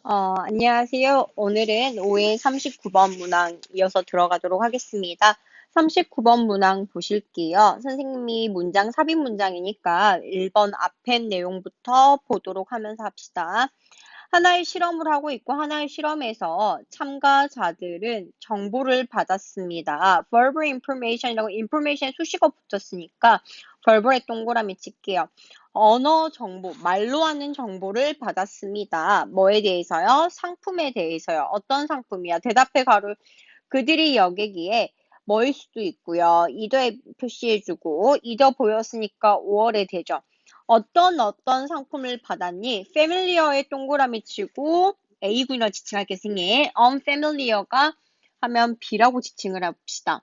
안녕하세요. 오늘은 5회 39번 문항 이어서 들어가도록 하겠습니다. 39번 문항 보실게요. 선생님이 문장 삽입 문장이니까 1번 앞에 내용부터 보도록 하면서 합시다. 하나의 실험을 하고 있고 하나의 실험에서 참가자들은 정보를 받았습니다. verbal information이라고 information에 수식어 붙었으니까 verbal에 동그라미 칠게요. 언어 정보, 말로 하는 정보를 받았습니다. 뭐에 대해서요? 상품에 대해서요. 어떤 상품이야? 대답해 가로 그들이 여기기에 뭐일 수도 있고요. 이더에 표시해주고 이더 보였으니까 5월에 되죠. 어떤 상품을 받았니? familiar에 동그라미 치고 A군이라 지칭할게 생일. unfamiliar가 하면 B라고 지칭을 해봅시다.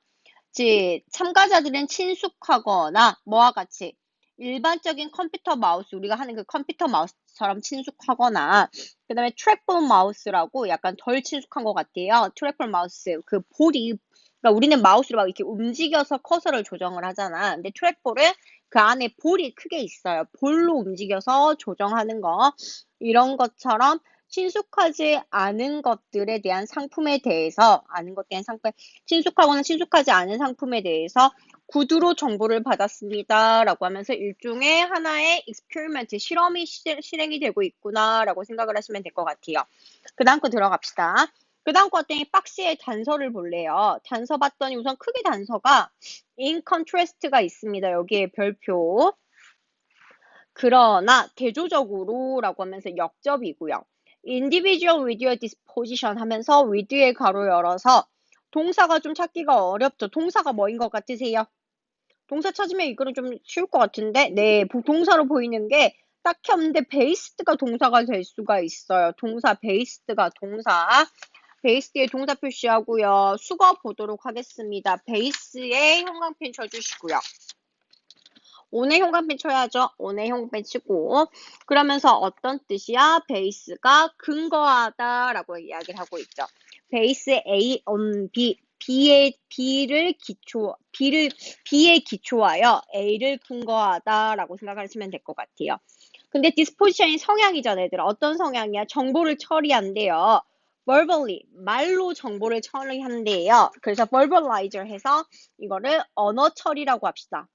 즉 참가자들은 친숙하거나 뭐와 같이 일반적인 컴퓨터 마우스 우리가 하는 그 컴퓨터 마우스처럼 친숙하거나 그 다음에 트랙볼 마우스라고 약간 덜 친숙한 것 같아요. 트랙볼 마우스 그 볼이 그러니까 우리는 마우스로 막 이렇게 움직여서 커서를 조정을 하잖아. 근데 트랙볼은 그 안에 볼이 크게 있어요. 볼로 움직여서 조정하는 거 이런 것처럼 친숙하지 않은 것들에 대한 상품에 대해서 아는 것에 대한 상품 친숙하거나 친숙하지 않은 상품에 대해서 구두로 정보를 받았습니다. 라고 하면서 일종의 하나의 experiment, 실험이 실행이 되고 있구나 라고 생각을 하시면 될 것 같아요. 그 다음 거 들어갑시다. 그 다음 거 같더니 박스에 단서를 볼래요. 단서 봤더니 우선 크게 단서가 in contrast가 있습니다. 여기에 별표. 그러나 대조적으로 라고 하면서 역접이고요. individual with your disposition 하면서 with의 가로 열어서 동사가 좀 찾기가 어렵죠. 동사가 뭐인 것 같으세요? 동사 찾으면 이거는 좀 쉬울 것 같은데 네, 동사로 보이는 게 딱히 없는데 베이스드가 동사가 될 수가 있어요. 동사 베이스드가 동사 베이스에 동사 표시하고요. 수거 보도록 하겠습니다. 베이스에 형광펜 쳐주시고요. 오의 형광펜 쳐야죠. 오의 형광펜 치고 그러면서 어떤 뜻이야? 베이스가 근거하다라고 이야기를 하고 있죠. 베이스 A on B B에 기초하여 A를 근거하다라고 생각하시면 될 것 같아요. 근데 disposition이 성향이잖아, 얘들아. 어떤 성향이야? 정보를 처리한대요. verbally, 말로 정보를 처리한대요. 그래서 verbalizer 해서 이거를 언어 처리라고 합시다.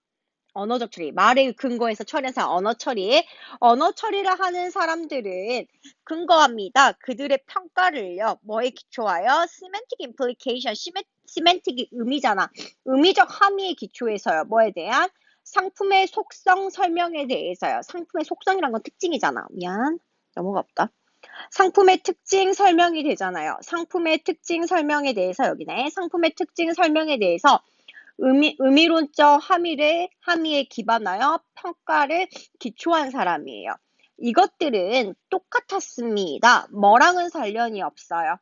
언어적 처리, 말을 근거해서 처리해서 언어 처리. 언어 처리를 하는 사람들은 근거합니다. 그들의 평가를요. 뭐에 기초하여? semantic implication, semantic 의미잖아. 의미적 함의에 기초해서요. 뭐에 대한? 상품의 속성 설명에 대해서요. 상품의 속성이란 건 특징이잖아. 미안. 넘어가 없다. 상품의 특징 설명이 되잖아요. 상품의 특징 설명에 대해서 여기네. 상품의 특징 설명에 대해서 의미론적 함의에 기반하여 평가를 기초한 사람이에요. 이것들은 똑같았습니다. 뭐랑은 관련이 없어요.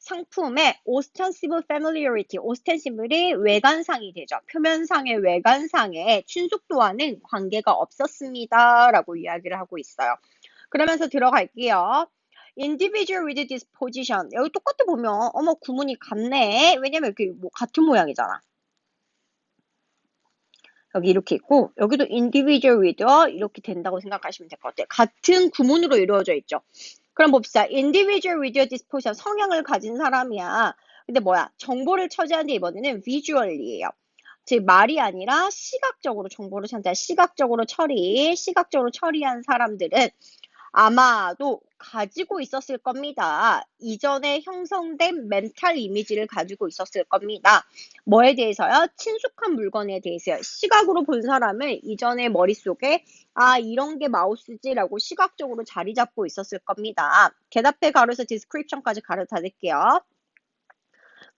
상품의 ostensible familiarity, ostensible이 외관상이 되죠. 표면상의 외관상의 친숙도와는 관계가 없었습니다. 라고 이야기를 하고 있어요. 그러면서 들어갈게요. individual with disposition. 여기 똑같이 보면 어머 구문이 같네. 왜냐면 이렇게 뭐 같은 모양이잖아. 여기 이렇게 있고 여기도 individual with 이렇게 된다고 생각하시면 될 것 같아요. 같은 구문으로 이루어져 있죠. 그럼 봅시다. individual with disposition 성향을 가진 사람이야. 근데 뭐야? 정보를 처리하는데 이번에는 visually예요. 즉 말이 아니라 시각적으로 정보를 찾는다. 시각적으로 처리한 사람들은 아마도 가지고 있었을 겁니다. 이전에 형성된 멘탈 이미지를 가지고 있었을 겁니다. 뭐에 대해서요? 친숙한 물건에 대해서요. 시각으로 본 사람은 이전에 머릿속에 아 이런 게 마우스지라고 시각적으로 자리 잡고 있었을 겁니다. 대답해 가로에서 description까지 가로 닫을게요.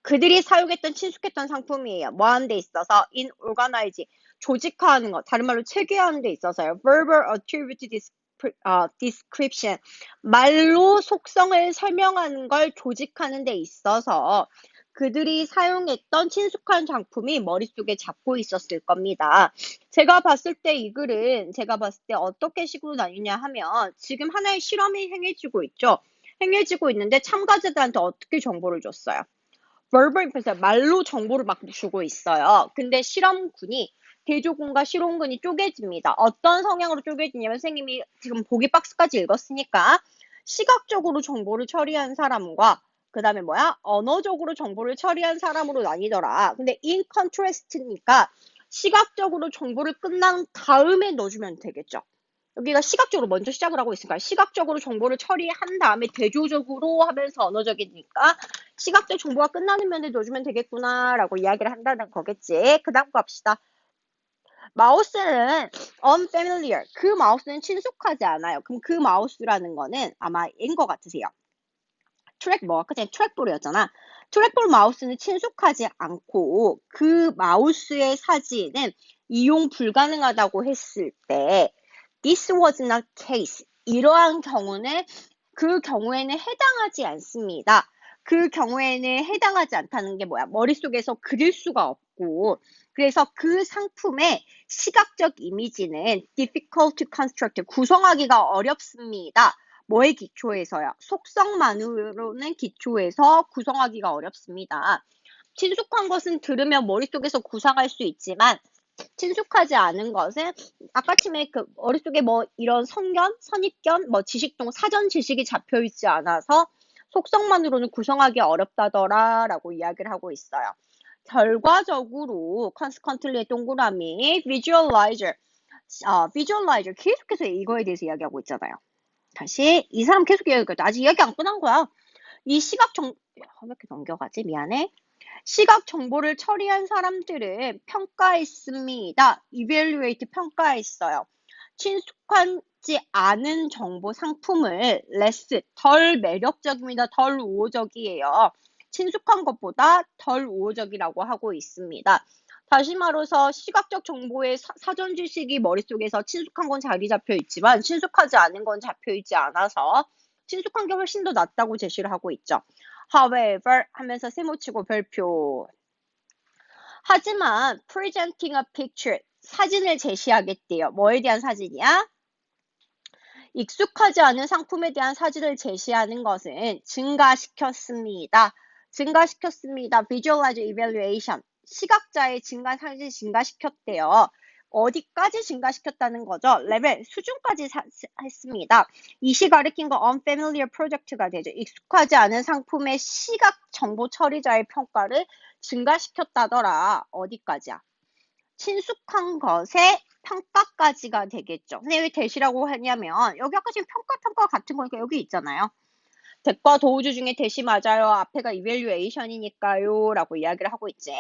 그들이 사용했던 친숙했던 상품이에요. 뭐 하는 데 있어서 in organize 조직화하는 것, 다른 말로 체계하는 데 있어서요. verbal attribute description 말로 속성을 설명하는 걸 조직하는 데 있어서 그들이 사용했던 친숙한 상품이 머릿속에 잡고 있었을 겁니다. 제가 봤을 때 이 글은 제가 봤을 때 어떻게 식으로 나뉘냐 하면 지금 하나의 실험이 행해지고 있죠. 행해지고 있는데 참가자들한테 어떻게 정보를 줬어요? verbal information, 말로 정보를 막 주고 있어요. 근데 실험군이 대조군과 실험군이 쪼개집니다. 어떤 성향으로 쪼개지냐면 선생님이 지금 보기 박스까지 읽었으니까 시각적으로 정보를 처리한 사람과 그 다음에 뭐야? 언어적으로 정보를 처리한 사람으로 나뉘더라. 근데 in contrast니까 시각적으로 정보를 끝난 다음에 넣어주면 되겠죠. 여기가 시각적으로 먼저 시작을 하고 있으니까 시각적으로 정보를 처리한 다음에 대조적으로 하면서 언어적이니까 시각적 정보가 끝나는 면에 넣어주면 되겠구나 라고 이야기를 한다는 거겠지. 그 다음 갑시다. 마우스는 unfamiliar. 그 마우스는 친숙하지 않아요. 그럼 그 마우스라는 거는 아마 인 것 같으세요. 아까 전에 트랙볼이었잖아. 트랙볼 마우스는 친숙하지 않고 그 마우스의 사진은 이용 불가능하다고 했을 때 this was not case. 이러한 경우는 그 경우에는 해당하지 않습니다. 그 경우에는 해당하지 않다는 게 뭐야? 머릿속에서 그릴 수가 없고 그래서 그 상품의 시각적 이미지는 difficult to construct. 구성하기가 어렵습니다. 뭐의 기초에서요? 속성만으로는 기초에서 구성하기가 어렵습니다. 친숙한 것은 들으면 머릿속에서 구상할 수 있지만 친숙하지 않은 것은 아까쯤에 그 머릿속에 뭐 이런 성견, 선입견, 뭐 지식동 사전 지식이 잡혀 있지 않아서 속성만으로는 구성하기 어렵다더라 라고 이야기를 하고 있어요. 결과적으로 consequently의 동그라미 visualizer 계속해서 이거에 대해서 이야기하고 있잖아요. 다시 이 사람 계속 이야기하고 아직 이야기 안 끝난 거야. 이 왜 이렇게 넘겨가지? 미안해. 시각 정보를 처리한 사람들은 평가했습니다. evaluate 평가했어요. 친숙하지 않은 정보 상품을 less 덜 매력적입니다. 덜 우호적이에요. 친숙한 것보다 덜 우호적이라고 하고 있습니다. 다시 말해서 시각적 정보의 사전 지식이 머릿속에서 친숙한 건 자리 잡혀 있지만 친숙하지 않은 건 잡혀 있지 않아서 친숙한 게 훨씬 더 낫다고 제시를 하고 있죠. However 하면서 세모치고 별표. 하지만 presenting a picture 사진을 제시하겠대요. 뭐에 대한 사진이야? 익숙하지 않은 상품에 대한 사진을 제시하는 것은 증가시켰습니다. Visualize evaluation. 시각자의 사진 증가시켰대요. 어디까지 증가시켰다는 거죠? 레벨, 수준까지 했습니다. 이시 가리킨 거 unfamiliar project가 되죠. 익숙하지 않은 상품의 시각 정보 처리자의 평가를 증가시켰다더라. 어디까지야? 친숙한 것의 평가까지가 되겠죠. 근데 왜 대시라고 하냐면 여기 아까 지금 평가 같은 거니까 여기 있잖아요. 대과 도우주 중에 대시 맞아요. 앞에가 evaluation이니까요. 라고 이야기를 하고 있지.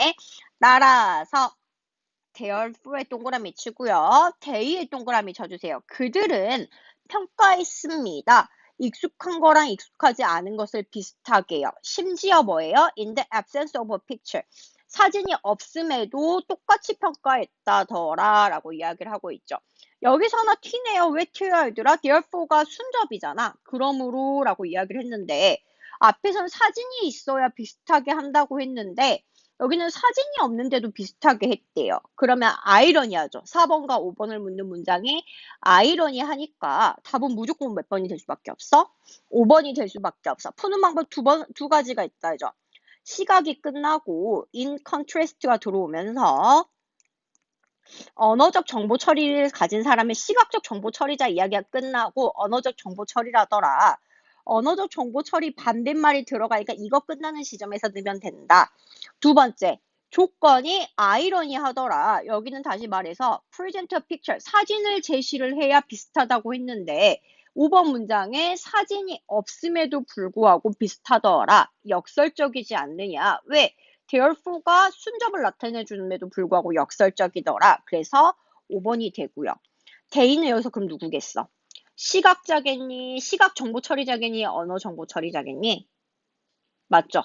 따라서 대열fu의 동그라미 치고요. 대의의 동그라미 쳐주세요. 그들은 평가했습니다. 익숙한 거랑 익숙하지 않은 것을 비슷하게요. 심지어 뭐예요? In the absence of a picture. 사진이 없음에도 똑같이 평가했다더라 라고 이야기를 하고 있죠. 여기서 하나 튀네요. 왜 튀어야 얘들아? therefore가 순접이잖아. 그러므로 라고 이야기를 했는데 앞에선 사진이 있어야 비슷하게 한다고 했는데 여기는 사진이 없는데도 비슷하게 했대요. 그러면 아이러니하죠. 4번과 5번을 묻는 문장이 아이러니하니까 답은 무조건 몇 번이 될 수밖에 없어? 5번이 될 수밖에 없어. 푸는 방법 두 가지가 있다죠. 시각이 끝나고 in contrast가 들어오면서 언어적 정보 처리를 가진 사람의 시각적 정보 처리자 이야기가 끝나고 언어적 정보 처리라더라. 언어적 정보 처리 반대말이 들어가니까 이거 끝나는 시점에서 넣으면 된다. 두 번째, 조건이 아이러니하더라. 여기는 다시 말해서 present a picture, 사진을 제시를 해야 비슷하다고 했는데 5번 문장에 사진이 없음에도 불구하고 비슷하더라. 역설적이지 않느냐. 왜? therefore가 순접을 나타내주는데도 불구하고 역설적이더라. 그래서 5번이 되고요. 대인은 여기서 그럼 누구겠어? 시각자겠니? 시각정보처리자겠니? 언어정보처리자겠니? 맞죠?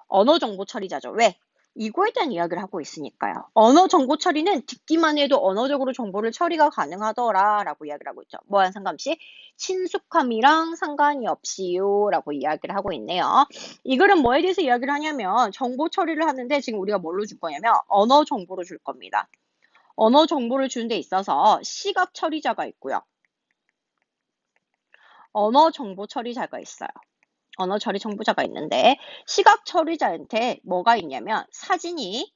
언어정보처리자죠. 왜? 이거에 대한 이야기를 하고 있으니까요. 언어정보처리는 듣기만 해도 언어적으로 정보를 처리가 가능하더라 라고 이야기를 하고 있죠. 뭐랑 상관없이? 친숙함이랑 상관이 없이요 라고 이야기를 하고 있네요. 이 글은 뭐에 대해서 이야기를 하냐면 정보 처리를 하는데 지금 우리가 뭘로 줄 거냐면 언어 정보로 줄 겁니다. 언어 정보를 주는 데 있어서 시각 처리자가 있고요. 언어 정보 처리자가 있어요. 언어 처리 정보자가 있는데 시각 처리자한테 뭐가 있냐면 사진이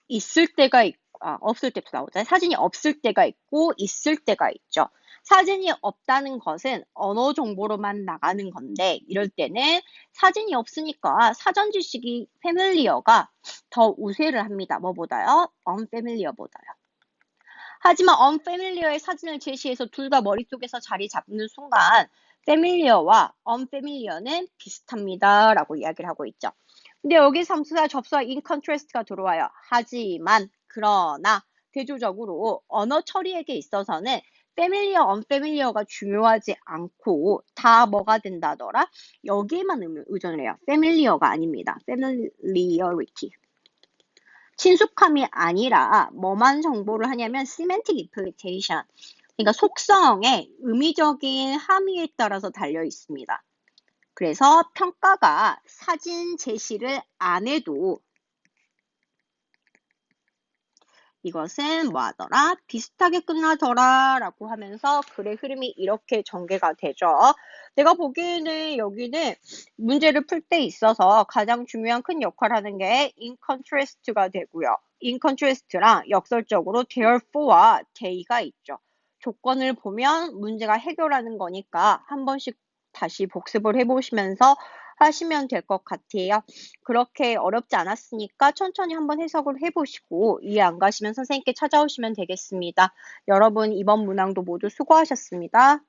있을 때가 있고 없을 때도 나오잖아요. 사진이 없을 때가 있고 있을 때가 있죠. 사진이 없다는 것은 언어 정보로만 나가는 건데 이럴 때는 사진이 없으니까 사전 지식이 familiar가 더 우세를 합니다. 뭐보다요? unfamiliar보다요. 하지만 unfamiliar의 사진을 제시해서 둘 다 머릿속에서 자리 잡는 순간 familiar와 unfamiliar는 비슷합니다. 라고 이야기를 하고 있죠. 근데 여기 상수사 접수와 in contrast가 들어와요. 하지만, 그러나 대조적으로 언어 처리에게 있어서는 familiar, unfamiliar가 중요하지 않고 다 뭐가 된다더라? 여기에만 의존을 해요. familiar가 아닙니다. familiarity. 친숙함이 아니라 뭐만 정보를 하냐면 semantic implication. 그러니까 속성의 의미적인 함의에 따라서 달려 있습니다. 그래서 평가가 사진 제시를 안 해도 이것은 뭐하더라? 비슷하게 끝나더라 라고 하면서 글의 흐름이 이렇게 전개가 되죠. 내가 보기에는 여기는 문제를 풀 때 있어서 가장 중요한 큰 역할을 하는 게 in contrast가 되고요. in contrast랑 역설적으로 therefore와 they가 있죠. 조건을 보면 문제가 해결하는 거니까 한 번씩 다시 복습을 해보시면서 하시면 될 것 같아요. 그렇게 어렵지 않았으니까 천천히 한번 해석을 해보시고 이해 안 가시면 선생님께 찾아오시면 되겠습니다. 여러분 이번 문항도 모두 수고하셨습니다.